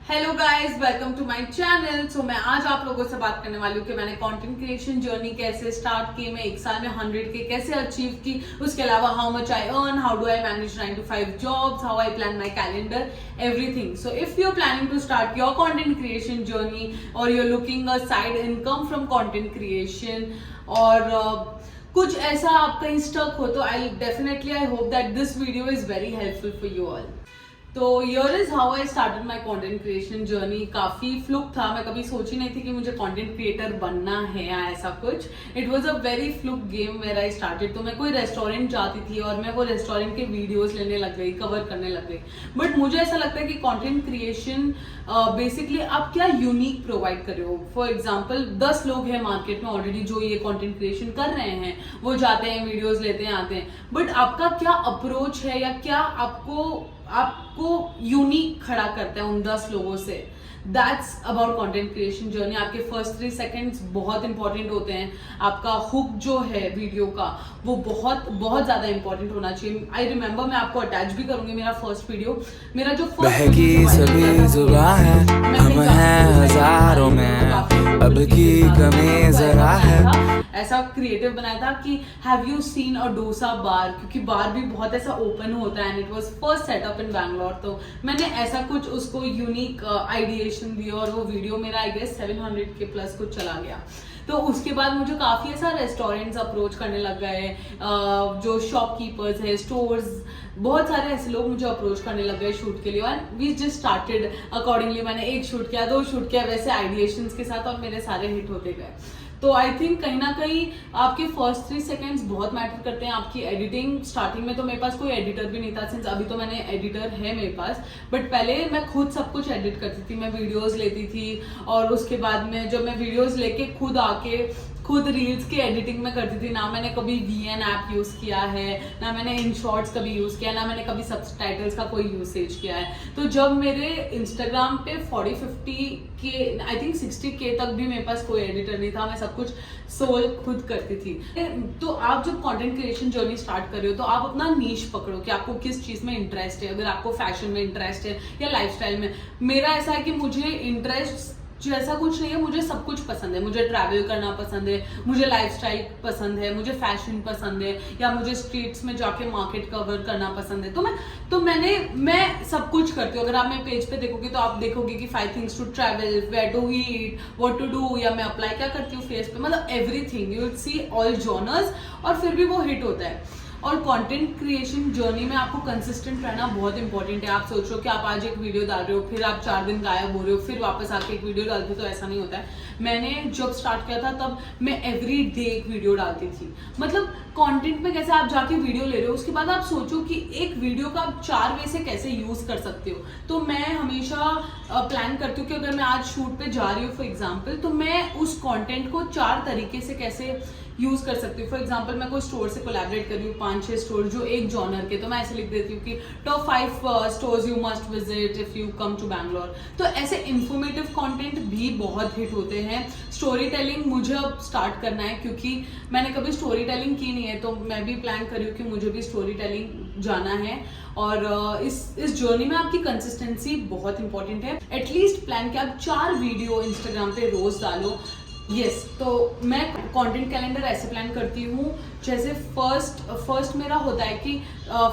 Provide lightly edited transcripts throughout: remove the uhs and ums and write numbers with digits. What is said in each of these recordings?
Hello guys, welcome to my channel. So मैं आज आप लोगों से बात करने वाली हूँ कि मैंने कंटेंट क्रिएशन जर्नी कैसे स्टार्ट की, मैं एक साल में 100K कैसे अचीव की, उसके अलावा how much I earn, how do I manage 9 to 5 jobs, how I plan my calendar, everything. So if you are planning to start your content creation journey और you are looking a side income from content creation और कुछ ऐसा आप कहीं stuck हो, तो I hope that this video is very helpful for you all. तो here is how I started my content creation journey. काफी फ्लुक था, मैं कभी सोची नहीं थी कि मुझे कॉन्टेंट क्रिएटर बनना है या ऐसा कुछ। It was a very fluke game where I started. तो मैं कोई रेस्टोरेंट जाती थी और मैं वो रेस्टोरेंट के वीडियोस लेने लग गई, कवर करने लग गई। बट मुझे ऐसा लगता है कि कॉन्टेंट क्रिएशन बेसिकली आप क्या यूनिक प्रोवाइड कर रहे हो। फॉर एग्जाम्पल 10 लोग हैं मार्केट में ऑलरेडी जो ये कॉन्टेंट क्रिएशन कर रहे हैं, वो जाते हैं वीडियोज लेते हैं आते हैं, बट आपका क्या अप्रोच है या क्या आपको यूनिक खड़ा करता है उन 10 लोगों से। That's about content creation journey. आपके फर्स्ट 3 सेकेंड्स बहुत इंपॉर्टेंट होते हैं। आपका हुक जो है वीडियो का वो बहुत बहुत ज्यादा इंपॉर्टेंट होना चाहिए। आई रिमेम्बर, मैं आपको अटैच भी करूंगी मेरा फर्स्ट वीडियो, मेरा जो फर्स्ट सभी जुबां है, हम हैं हजारों में, अब की कमी जरा है। ऐसा क्रिएटिव बनाया था कि have you seen a dosa bar, क्योंकि बार भी बहुत ऐसा ओपन होता है and it was first setup in Bangalore. तो मैंने ऐसा कुछ उसको यूनिक आइडिएशन दिया और वो वीडियो मेरा आई गेस 700K प्लस कुछ चला गया। तो उसके बाद मुझे काफी ऐसा रेस्टोरेंट्स अप्रोच करने लग गए, जो शॉपकीपर्स है, स्टोर्स, बहुत सारे ऐसे लोग मुझे अप्रोच करने लग गए शूट के लिए। And we just started accordingly. मैंने 1 शूट किया, 2 शूट किया, वैसे आइडिएशंस के साथ, और मेरे सारे हिट होते गए। तो आई थिंक कहीं ना कहीं आपके फर्स्ट 3 सेकेंड्स बहुत मैटर करते हैं। आपकी एडिटिंग, स्टार्टिंग में तो मेरे पास कोई एडिटर भी नहीं था, सिंस अभी तो मैंने एडिटर है मेरे पास, बट पहले मैं खुद सब कुछ एडिट करती थी। मैं वीडियोस लेती थी और उसके बाद में जब मैं वीडियोस लेके खुद आके खुद रील्स की एडिटिंग में करती थी। ना मैंने कभी VN ऐप यूज किया है, ना मैंने InShorts कभी यूज किया, ना मैंने कभी सबटाइटल्स का कोई यूसेज किया है। तो जब मेरे इंस्टाग्राम पे 40-50K, आई थिंक 60K तक भी मेरे पास कोई एडिटर नहीं था, मैं सब कुछ सोल खुद करती थी। तो आप जब कंटेंट क्रिएशन जर्नी स्टार्ट कर रहे हो तो आप अपना नीश पकड़ो कि आपको किस चीज में इंटरेस्ट है। अगर आपको फैशन में इंटरेस्ट है या लाइफस्टाइल में, मेरा ऐसा है कि मुझे इंटरेस्ट जैसा कुछ नहीं है, मुझे सब कुछ पसंद है। मुझे ट्रैवल करना पसंद है, मुझे लाइफस्टाइल पसंद है, मुझे फैशन पसंद है, या मुझे स्ट्रीट्स में जाके मार्केट कवर करना पसंद है। मैं सब कुछ करती हूँ। अगर आप मेरे पेज पे देखोगे तो आप देखोगे कि 5 things to travel, where to eat, what to do, या मैं अप्लाई क्या करती हूँ फेस पे, मतलब everything you will see all genres, और फिर भी वो हिट होता है। और कंटेंट क्रिएशन जर्नी में आपको कंसिस्टेंट रहना बहुत इंपॉर्टेंट है। आप सोचो कि आप आज एक वीडियो डाल रहे हो, फिर आप 4 दिन गायब हो रहे हो, फिर वापस आके एक वीडियो डालते हो, तो ऐसा नहीं होता है। मैंने जब स्टार्ट किया था तब मैं एवरी डे एक वीडियो डालती थी। मतलब कंटेंट में कैसे आप जाके वीडियो ले रहे हो, उसके बाद आप सोचो कि एक वीडियो का आप 4 वे से कैसे यूज कर सकते हो। तो मैं हमेशा प्लान करती हूँ कि अगर मैं आज शूट पे जा रही हूँ फॉर एग्जाम्पल, तो मैं उस कॉन्टेंट को 4 तरीके से कैसे यूज कर सकती हूँ। फॉर एग्जाम्पल मैं कोई स्टोर से कोलैबोरेट कर रही हूँ, 5-6 स्टोर जो एक जॉनर के, तो मैं ऐसे लिख देती हूँ कि top 5 stores you must visit if you come to Bangalore. तो ऐसे इंफॉर्मेटिव कंटेंट भी बहुत हिट होते हैं। स्टोरी टेलिंग मुझे अब स्टार्ट करना है, क्योंकि मैंने कभी स्टोरी टेलिंग की नहीं है, तो मैं भी प्लान कर रही हूँ कि मुझे भी स्टोरी टेलिंग जाना है। और इस जर्नी में आपकी कंसिस्टेंसी बहुत इंपॉर्टेंट है। एटलीस्ट प्लान कि आप 4 वीडियो इंस्टाग्राम पे रोज डालो। तो मैं कंटेंट कैलेंडर ऐसे प्लान करती हूँ, जैसे फर्स्ट मेरा होता है कि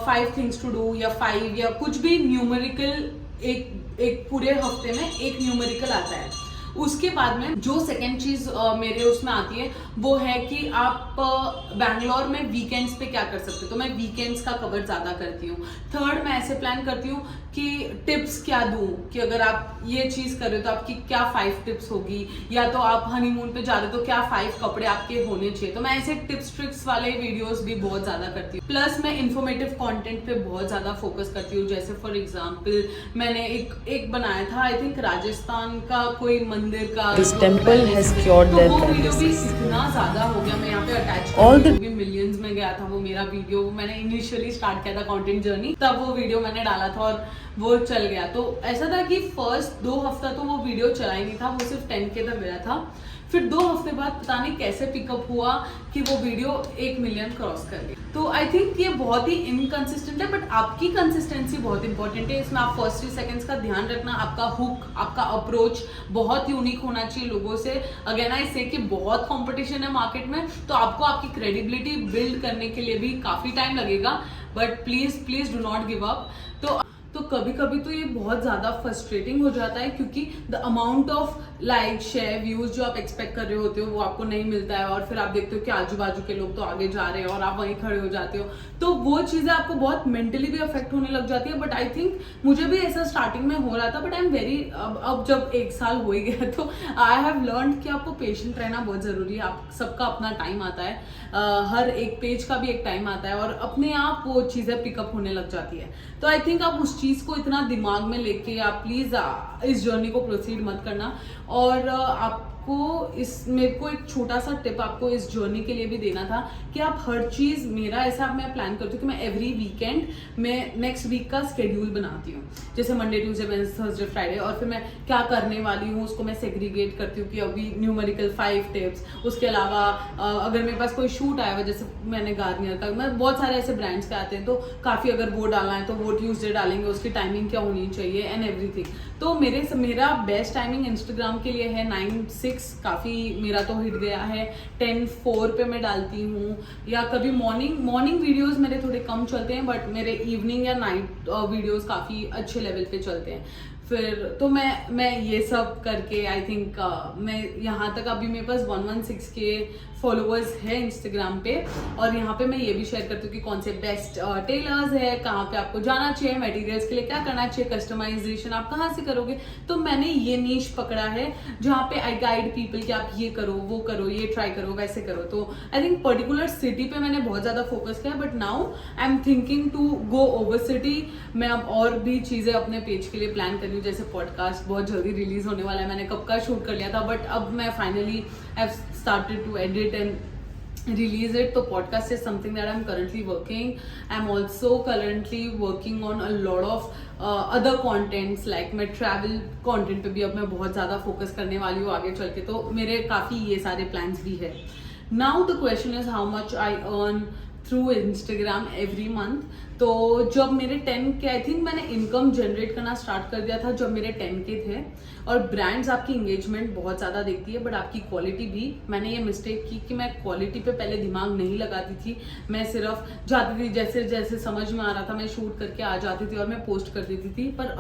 5 things to do, या 5 या कुछ भी न्यूमेरिकल, एक पूरे हफ्ते में एक न्यूमेरिकल आता है। उसके बाद में जो सेकेंड चीज मेरे उसमें आती है वो है कि आप बैंगलोर में वीकेंड्स पे क्या कर सकते हो, तो मैं वीकेंड्स का कवर ज्यादा करती हूँ। थर्ड, मैं ऐसे प्लान करती हूँ कि टिप्स क्या दूं, कि अगर आप ये चीज कर रहे हो तो आपकी क्या 5 टिप्स होगी, या तो आप हनीमून पे जा रहे हो तो क्या 5 कपड़े आपके होने चाहिए। तो मैं ऐसे टिप्स ट्रिक्स वाले वीडियोस भी बहुत ज्यादा करती हूँ। प्लस मैं इन्फॉर्मेटिव कंटेंट पे बहुत ज्यादा फोकस करती हूँ। जैसे फॉर एग्जांपल मैंने एक बनाया था, आई थिंक राजस्थान का कोई मंदिर का, This temple has cured तो their वो वीडियो भी paralysis. इतना ज्यादा हो गया, मैं यहाँ पे अटैच All the भी मिलियंस में गया था वो मेरा वीडियो। मैंने इनिशियली स्टार्ट किया था कंटेंट जर्नी, तब वो वीडियो मैंने डाला था और वो चल गया। तो ऐसा था कि फर्स्ट 2 हफ्ता तो वो वीडियो चला ही नहीं था, वो सिर्फ 10K तक गया था। फिर 2 हफ्ते बाद पता नहीं कैसे पिकअप हुआ कि वो वीडियो 1 मिलियन क्रॉस कर गई। तो आई थिंक ये बहुत ही इनकंसिस्टेंट है, बट आपकी कंसिस्टेंसी बहुत इंपॉर्टेंट है। इसमें आप फर्स्ट 3 सेकंड्स का ध्यान रखना, आपका हुक, आपका अप्रोच बहुत यूनिक होना चाहिए लोगों से। अगेन आई से कि बहुत कंपटीशन है मार्केट में, तो आपको आपकी क्रेडिबिलिटी बिल्ड करने के लिए भी काफी टाइम लगेगा, but please do not give up. तो कभी कभी तो ये बहुत ज़्यादा फ्रस्ट्रेटिंग हो जाता है, क्योंकि the amount of like share views जो आप एक्सपेक्ट कर रहे होते हो वो आपको नहीं मिलता है, और फिर आप देखते हो कि आजू बाजू के लोग तो आगे जा रहे हैं और आप वहीं खड़े हो जाते हो, तो वो चीज़ें आपको बहुत मेंटली भी अफेक्ट होने लग जाती है। बट आई थिंक मुझे भी ऐसा स्टार्टिंग में हो रहा था, बट आई एम वेरी, अब जब 1 साल हो ही गया तो आई हैव लर्न कि आपको पेशेंट रहना बहुत ज़रूरी है। आप सबका अपना टाइम आता है, हर एक पेज का भी एक टाइम आता है, और अपने आप वो चीज़ें पिकअप होने लग जाती है। तो आई थिंक आप उस चीज़ को इतना दिमाग में लेके आप प्लीज़ इस जर्नी को प्रोसीड मत करना। और आपको मेरे को एक छोटा सा टिप आपको इस जर्नी के लिए भी देना था कि आप हर चीज़, मेरा ऐसा मैं प्लान करती हूँ कि मैं एवरी वीकेंड मैं नेक्स्ट वीक का स्केड्यूल बनाती हूँ, जैसे Monday Tuesday Wednesday Thursday Friday, और फिर मैं क्या करने वाली हूँ उसको मैं सेग्रीगेट करती हूँ कि अभी न्यूमेरिकल 5 टिप्स, उसके अलावा अगर मेरे पास कोई शूट आया हुआ, जैसे मैंने गार्नियर का, मैं बहुत सारे ऐसे ब्रांड्स के आते हैं, तो काफ़ी अगर वो डालना है तो वो ट्यूसडे डालेंगे, उसकी टाइमिंग क्या होनी चाहिए एंड एवरीथिंग। तो मेरा बेस्ट टाइमिंग इंस्टाग्राम के लिए है 9-6, काफ़ी मेरा तो हिट गया है। 10-4 पे मैं डालती हूँ, या कभी मॉर्निंग वीडियोस मेरे थोड़े कम चलते हैं, बट मेरे इवनिंग या नाइट वीडियोस काफ़ी अच्छे लेवल पे चलते हैं। फिर तो मैं ये सब करके आई थिंक मैं यहाँ तक, अभी मेरे पास 116 के फॉलोअर्स है इंस्टाग्राम पे, और यहाँ पे मैं ये भी शेयर करती हूँ कि कौन से बेस्ट टेलर्स है, कहाँ पे आपको जाना चाहिए, मटेरियल्स के लिए क्या करना चाहिए, कस्टमाइजेशन आप कहाँ से करोगे। तो मैंने ये नीश पकड़ा है जहाँ पे आई गाइड पीपल कि आप ये करो, वो करो, ये ट्राई करो, वैसे करो। तो आई थिंक पर्टिकुलर सिटी पे मैंने बहुत ज़्यादा फोकस किया, but now I am thinking to go over city. मैं अब और भी चीज़ें अपने पेज के लिए प्लान कर रही हूँ, जैसे पॉडकास्ट बहुत जल्दी रिलीज होने वाला है, मैंने कब का शूट कर लिया था, बट अब मैं finally I have started to edit and release it. तो podcast is something that I'm currently working. I'm also currently working on a lot of other contents, like मैं travel content पे भी अब मैं बहुत ज़्यादा focus करने वाली हूँ आगे चल के, तो मेरे काफ़ी ये सारे plans भी है। Now the question is how much I earn through Instagram every month. तो जब मेरे 10 के, आई थिंक मैंने इनकम जनरेट करना स्टार्ट कर दिया था जब मेरे 10 के थे। और ब्रांड्स आपकी इंगेजमेंट बहुत ज़्यादा देखती है, बट आपकी क्वालिटी भी। मैंने ये मिस्टेक की कि मैं क्वालिटी पे पहले दिमाग नहीं लगाती थी, मैं सिर्फ जाती थी, जैसे जैसे समझ में आ रहा था मैं शूट करके आ जाती थी और मैं पोस्ट कर देती थी। पर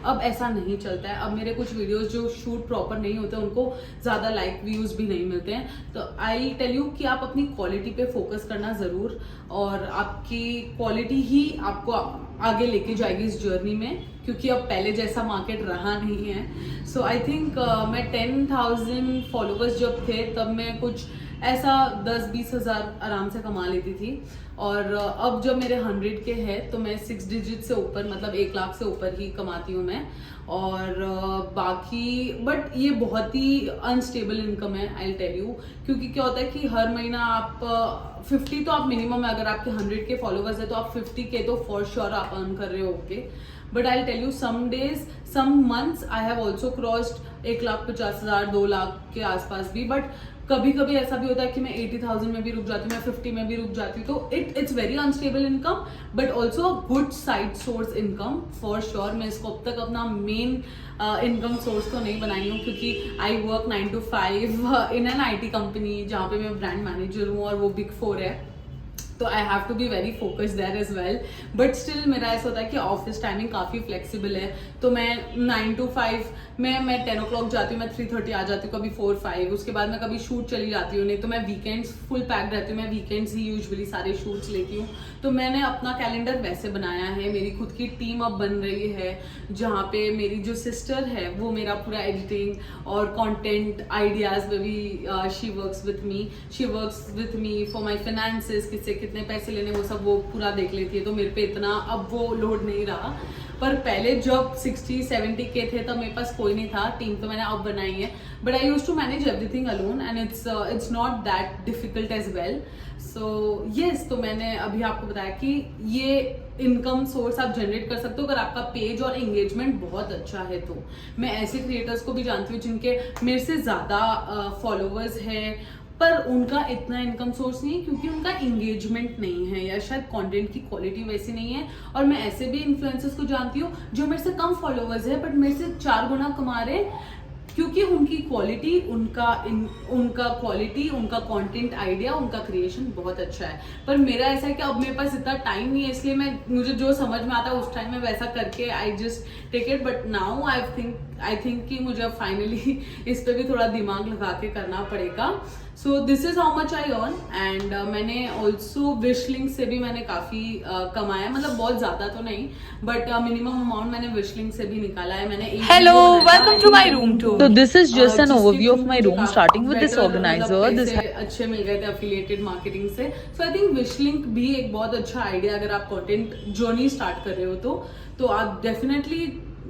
अब ऐसा नहीं चलता है। अब मेरे कुछ वीडियोस जो शूट प्रॉपर नहीं होते उनको ज़्यादा लाइक व्यूज़ भी नहीं मिलते हैं। तो आई टेल यू कि आप अपनी क्वालिटी पे फोकस करना ज़रूर, और आपकी क्वालिटी ही आपको आगे लेके जाएगी इस जर्नी में, क्योंकि अब पहले जैसा मार्केट रहा नहीं है। सो आई थिंक मैं 10,000 फॉलोवर्स जब थे तब मैं कुछ ऐसा 10-20 हज़ार आराम से कमा लेती थी, और अब जब मेरे 100 के हैं तो मैं 6 डिजिट से ऊपर, मतलब 1 लाख से ऊपर ही कमाती हूँ मैं। और बाकी बट ये बहुत ही अनस्टेबल इनकम है, आई टेल यू, क्योंकि क्या होता है कि हर महीना आप 50 तो आप मिनिमम है, अगर आपके 100 के फॉलोवर्स है तो आप 50 के तो फॉर श्योर आप अर्न कर रहे होगे। But I tell you some days, some months I have also crossed 1,50,000 2 lakh के आसपास भी। बट कभी कभी ऐसा भी होता है कि मैं 80,000 में भी रुक जाती हूँ, मैं 50 में भी रुक जाती हूँ। तो it's very unstable income, but also a good side source income for sure. मैं इसको अब तक अपना मेन इनकम सोर्स तो नहीं बनाई हूँ, क्योंकि I work 9 to 5 in an IT company जहाँ पे मैं ब्रांड मैनेजर हूँ, और वो Big 4 है, तो I have to be very focused there as well. But still मेरा ऐसा होता है कि ऑफिस टाइमिंग काफ़ी फ्लेक्सिबल है, तो मैं 9 to 5 मैं 10 o'clock जाती हूँ, मैं 3:30 आ जाती हूँ, कभी 4-5, उसके बाद मैं कभी शूट चली जाती हूँ, नहीं तो मैं वीकेंड्स फुल पैक रहती हूँ, मैं वीकेंड्स ही यूजुअली सारे शूट्स लेती हूँ। तो मैंने अपना कैलेंडर वैसे बनाया है, मेरी खुद की टीम अब बन रही है, जहाँ पे मेरी जो सिस्टर है वो मेरा पूरा एडिटिंग और कंटेंट आइडियाज़ में भी she works with me for my finances, किससे कितने पैसे लेने वो सब वो पूरा देख लेती है। तो मेरे पे इतना अब वो लोड नहीं रहा। पर पहले जब 60-70 के थे तब मेरे पास कोई नहीं था, टीम तो मैंने अब बनाई है, but I use to manage everything alone and it's not that difficult as well. So yes, तो मैंने अभी आपको बताया कि ये इनकम सोर्स आप जनरेट कर सकते हो अगर आपका पेज और एंगेजमेंट बहुत अच्छा है। तो मैं ऐसे क्रिएटर्स को भी जानती हूँ जिनके मेरे से ज़्यादा फॉलोअर्स है, पर उनका इतना इनकम सोर्स नहीं है क्योंकि उनका एंगेजमेंट नहीं है या शायद कंटेंट की क्वालिटी वैसी नहीं है। और मैं ऐसे भी इन्फ्लुएंसर्स को जानती हूँ जो मेरे से कम फॉलोअर्स है बट मेरे से 4 गुना कमा रहे हैं, क्योंकि उनकी क्वालिटी, उनका क्वालिटी, उनका कंटेंट आइडिया, उनका क्रिएशन बहुत अच्छा है। पर मेरा ऐसा है कि अब मेरे पास इतना टाइम नहीं है, इसलिए मुझे जो समझ में आता है उस टाइम में वैसा करके I just take it. But now I think कि मुझे फाइनली इस पे भी थोड़ा दिमाग लगा के करना पड़ेगा। So this is how much I earn. And मैंने ऑल्सो विशलिंक से भी मैंने काफी कमाया, मतलब बहुत ज्यादा तो नहीं बट मिनिमम अमाउंट मैंने विशलिंक से भी निकाला है। मैंने Hello, welcome to my room tour. So this is just an overview of my room, starting with this organizer. This अच्छे मिल गए थे अफिलिएटेड मार्केटिंग से। सो आई थिंक विशलिंक भी एक बहुत अच्छा आइडिया, अगर आप कंटेंट जर्नी स्टार्ट कर रहे हो तो आप डेफिनेटली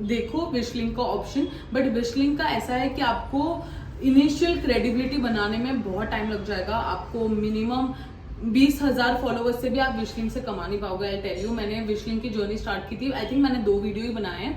देखो विशलिंक का ऑप्शन। बट विशलिंक का ऐसा है कि आपको इनिशियल क्रेडिबिलिटी बनाने में बहुत टाइम लग जाएगा। आपको मिनिमम 20,000 फॉलोवर्स से भी आप विशलिंक से कमा नहीं पाओगे। आई टेल यू, मैंने विशलिंक की जर्नी स्टार्ट की थी, आई थिंक मैंने 2 वीडियो ही बनाए हैं,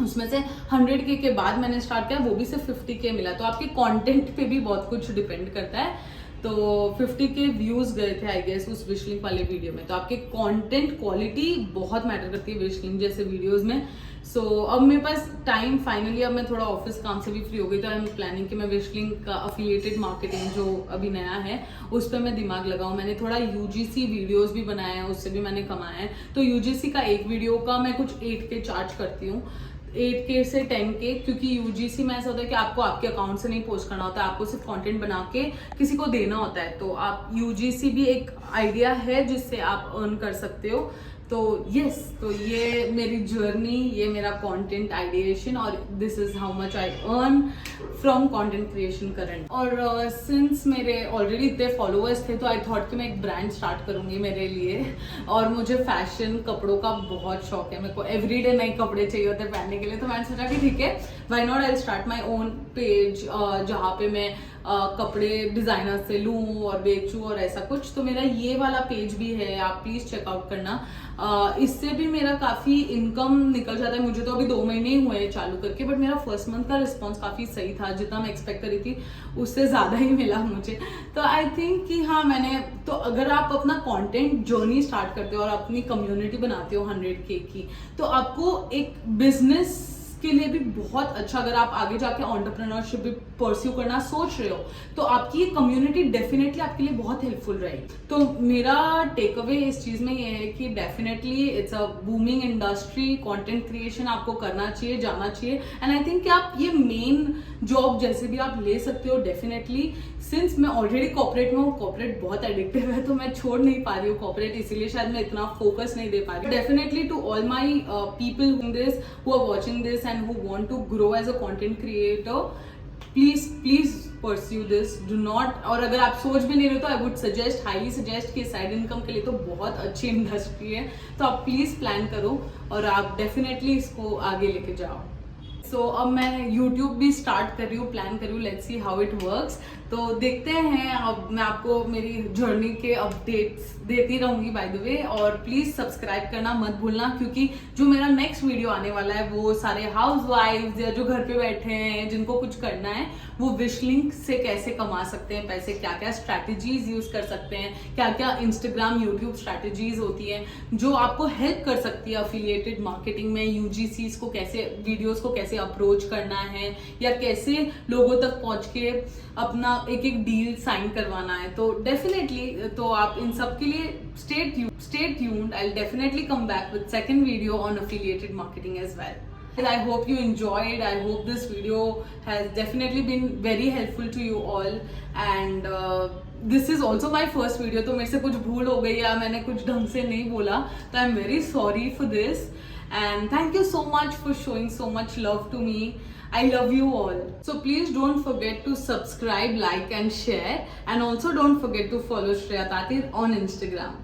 उसमें से 100K के बाद मैंने स्टार्ट किया, वो भी सिर्फ 50K मिला। तो आपके कंटेंट पे भी बहुत कुछ डिपेंड करता है। तो 50K व्यूज गए थे आई गेस उस विशलिंक वाले वीडियो में। तो आपके कंटेंट क्वालिटी बहुत मैटर करती है विशलिंक जैसे वीडियोस में। सो अब मेरे पास टाइम फाइनली, अब मैं थोड़ा ऑफिस काम से भी फ्री हो गई, तो आई एम प्लानिंग कि मैं विशलिंक का अफिलिएटेड मार्केटिंग जो अभी नया है उस पर मैं दिमाग लगाऊं। मैंने थोड़ा UGC वीडियोस भी बनाए हैं, उससे भी मैंने कमाया है। तो UGC का एक वीडियो का मैं कुछ 8K चार्ज करती हूँ, 8K से 10K, क्योंकि UGC में ऐसा होता है कि आपको आपके अकाउंट से नहीं पोस्ट करना होता है, आपको सिर्फ कंटेंट बना के किसी को देना होता है। तो आप UGC भी एक आइडिया है जिससे आप अर्न कर सकते हो। तो यस, तो ये मेरी जर्नी, ये मेरा कंटेंट आइडिएशन, और this is how much I earn from content creation current. और सिंस मेरे ऑलरेडी इतने फॉलोअर्स थे तो आई थॉट कि मैं एक ब्रांड स्टार्ट करूंगी मेरे लिए। और मुझे फैशन कपड़ों का बहुत शौक है, मेरे को एवरीडे नए कपड़े चाहिए होते हैं पहनने के लिए। तो मैंने सोचा कि ठीक है, why not, I start my own page जहाँ पे मैं कपड़े डिजाइनर से लूँ और बेचूँ और ऐसा कुछ। तो मेरा ये वाला पेज भी है, आप प्लीज चेकआउट करना। इससे भी मेरा काफी इनकम निकल जाता है। मुझे तो अभी 2 महीने ही हुए चालू करके, बट मेरा फर्स्ट मंथ का रिस्पॉन्स काफी सही था, जितना मैं एक्सपेक्ट करी थी उससे ज्यादा ही मिला मुझे। तो आई थिंक कि हाँ, मैंने तो अगर आप अपना कंटेंट जर्नी स्टार्ट करते हो और अपनी कम्युनिटी बनाते हो 100K की, तो आपको एक बिजनेस के लिए भी बहुत अच्छा, अगर आप आगे जाके एंटरप्रेन्योरशिप भी परस्यू करना सोच रहे हो तो आपकी ये कम्युनिटी डेफिनेटली आपके लिए बहुत हेल्पफुल रहेगी। तो मेरा टेक अवे इस चीज में ये है कि definitely it's a booming industry, content creation आपको करना चाहिए, जाना चाहिए। एंड आई थिंक कि आप ये मेन जॉब जैसे भी आप ले सकते हो डेफिनेटली। सिंस मैं ऑलरेडी कॉर्पोरेट में हूँ, कॉर्पोरेट बहुत एडिक्टिव है, तो मैं छोड़ नहीं पा रही हूँ कॉर्पोरेट, इसीलिए शायद मैं इतना फोकस नहीं दे पा रही। Definitely to all my people who are watching this and who want to grow as a content creator, please pursue this. Do not, और अगर आप सोच भी नहीं रहे तो I would suggest, highly suggest कि साइड इनकम के लिए तो बहुत अच्छी इंडस्ट्री है। तो आप प्लीज प्लान करो और आप डेफिनेटली इसको आगे लेके जाओ। सो अब मैं YouTube भी स्टार्ट कर रही हूँ, प्लान कर रही हूँ, let's see how it works. तो देखते हैं, अब मैं आपको मेरी जर्नी के अपडेट्स देती रहूंगी बाय द वे। और प्लीज सब्सक्राइब करना मत भूलना, क्योंकि जो मेरा नेक्स्ट वीडियो आने वाला है वो सारे हाउस वाइफ्स या जो घर पे बैठे हैं जिनको कुछ करना है, वो विशलिंक से कैसे कमा सकते हैं पैसे, क्या क्या स्ट्रैटेजीज यूज कर सकते हैं, क्या क्या इंस्टाग्राम यूट्यूब स्ट्रैटेजीज होती हैं जो आपको हेल्प कर सकती है अफिलिएटेड मार्केटिंग में। UGCs को कैसे, वीडियोस को कैसे अप्रोच करना है, या कैसे लोगों तक पहुंच के अपना एक डील साइन करवाना है। तो डेफिनेटली, तो आप इन सब के लिए stay tuned. I'll definitely come back with second video on affiliated marketing as well. I hope you enjoyed. I hope this video has definitely been very helpful to you all. And this is also my first video. तो मेरे से कुछ भूल हो गई या मैंने कुछ ढंग से नहीं बोला, तो I'm very sorry for this. And thank you so much for showing so much love to me. I love you all. So please don't forget to subscribe, like and share. And also don't forget to follow Shreya Tatir on Instagram.